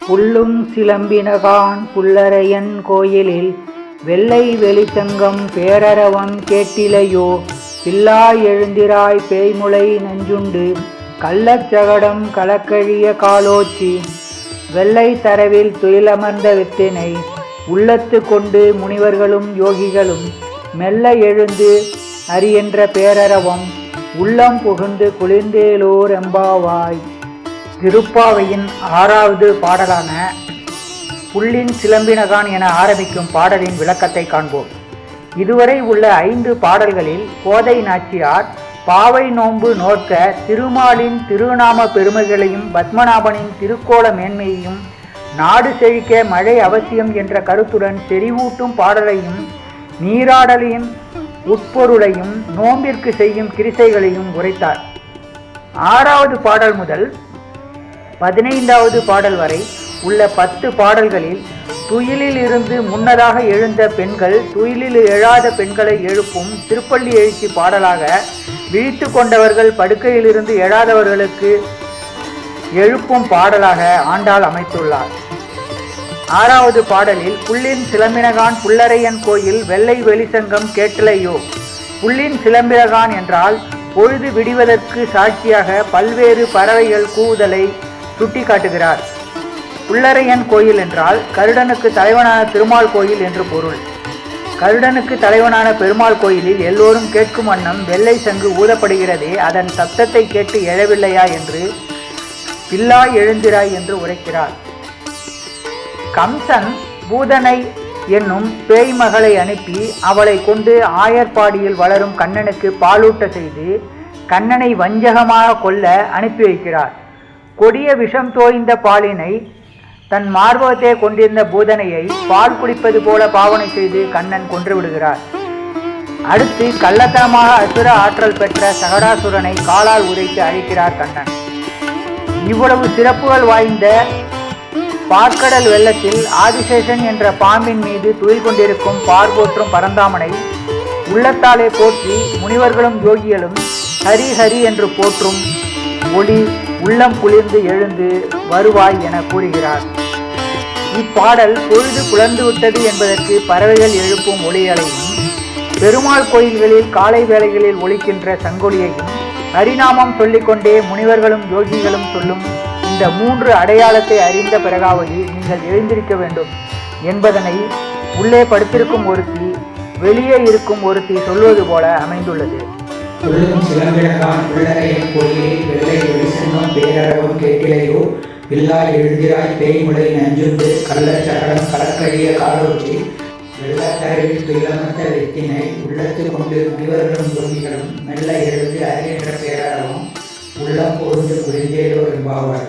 புல்லும் சிலம்பினகான் புல்லரையன் கோயிலில் வெள்ளை வெளிச்சங்கம் பேரரவம் கேட்டிலையோ. பில்லா எழுந்திராய் பேய்முளை நஞ்சுண்டு கள்ளச்சகடம் கலக்கழிய காலோச்சி. வெள்ளை தரவில் துயிலமர்ந்த வித்தினை உள்ளத்து கொண்டு முனிவர்களும் யோகிகளும் மெல்ல எழுந்து அறியென்ற பேரரவம் உள்ளம் புகுந்து குளிர்ந்தேலோர் எம்பாவாய். திருப்பாவையின் 6வது பாடலான புல்லின் சிலம்பினகான் என ஆரம்பிக்கும் பாடலின் விளக்கத்தை காண்போம். இதுவரை உள்ள 5 பாடல்களில் கோதை நாச்சியார் பாவை நோன்பு நோக்க திருமாலின் திருநாம பெருமைகளையும் பத்மநாபனின் திருக்கோல மேன்மையையும் நாடு செழிக்க மழை அவசியம் என்ற கருத்துடன் செறிவூட்டும் பாடலையும் நீராடலின் உட்பொருளையும் நோம்பிற்கு செய்யும் கிரிசைகளையும் உரைத்தார். 6வது பாடல் முதல் 15வது பாடல் வரை உள்ள 10 பாடல்களில் துயிலில் இருந்து முன்னதாக எழுந்த பெண்கள் துயிலில் எழாத பெண்களை எழுப்பும் திருப்பள்ளி எழுச்சி பாடலாக, விழித்து கொண்டவர்கள் படுக்கையிலிருந்து எழாதவர்களுக்கு எழுப்பும் பாடலாக ஆண்டாள் அமைத்துள்ளார். 6வது பாடலில் புல்லின் சிலம்பினகான் புல்லரையன் கோயில் வெள்ளை வெளிச்சங்கம் கேட்டலையோ. புல்லின் சிலம்பினகான் என்றால் பொழுது விடிவதற்கு சாட்சியாக பல்வேறு பறவைகள் கூவுதலை சுட்டி காட்டுகிறார். புல்லரையன் கோயில் என்றால் கருடனுக்கு தலைவனான திருமால் கோயில் என்று பொருள். கருடனுக்கு தலைவனான பெருமாள் கோயிலில் எல்லோரும் கேட்கும் வண்ணம் வெள்ளை சங்கு ஊதப்படுகிறதே, அதன் சப்தத்தை கேட்டு எழவில்லையா என்று பில்லா எழுந்திராய் என்று உரைக்கிறார். கம்சன் பூதனை என்னும் பேய் மகளை அனுப்பி அவளை கொண்டு ஆயர்பாடியில் வளரும் கண்ணனுக்கு பாலூட்ட செய்து கண்ணனை வஞ்சகமாக கொல்ல அனுப்பி வைக்கிறார். கொடிய விஷம் தோய்ந்த பாலினை தன் மார்பகத்தை கொண்டிருந்த பூதனையை பால் குடிப்பது போல பாவனை செய்து கண்ணன் கொன்று விடுகிறார். அடுத்து கள்ளத்தனமாக அசுர ஆற்றல் பெற்ற சகடாசுரனை காலால் உதைத்து அழிக்கிறார் கண்ணன். இவ்வளவு சிறப்புகள் வாய்ந்த பார்க்கடல் வெள்ளத்தில் ஆதிசேஷன் என்ற பாம்பின் மீது துயில் கொண்டிருக்கும் பார்போற்றும் பரந்தாமனை உள்ளத்தாலே போற்றி முனிவர்களும் யோகிகளும் ஹரி ஹரி என்று போற்றும் ஒளி உள்ளம் குளிர்ந்து எழுந்து வருவாய் என கூறுகிறார். இப்பாடல் பொழுது குளர்ந்து விட்டது என்பதற்கு பறவைகள் எழுப்பும் ஒளிகளையும், பெருமாள் கோயில்களில் காலை வேளைகளில் ஒலிக்கின்ற சங்கொலியையும், ஹரிநாமம் சொல்லிக்கொண்டே முனிவர்களும் யோகிகளும் சொல்லும் இந்த 3 அடையாளத்தை அறிந்த பிறகாவது நீங்கள் எழுந்திருக்க வேண்டும் என்பதனை உள்ளே படுத்திருக்கும் ஒருத்தி வெளியே இருக்கும் ஒருத்தி சொல்வது போல அமைந்துள்ளது. புல்லும் சிலம்பினகான் புல்லரையன் கோயிலில் வெள்ளை வெளிச்சங்கம் பேரரவம் கேட்டிலையோ. பில்லா எழுந்திராய் பேய்முளை நஞ்சுண்டு கள்ளச்சகடம் கலக்கழிய காலோச்சி. வெள்ளத்தரவில் துயிலமர்ந்த வித்தினை உள்ளத்து கொண்டு முனிவர்களும் யோகிகளும் மெல்ல எழுந்து அறிகின்ற பேரரவம் உள்ளம் பொருந்து குளிர்ந்தேலோ என்பாவாய்.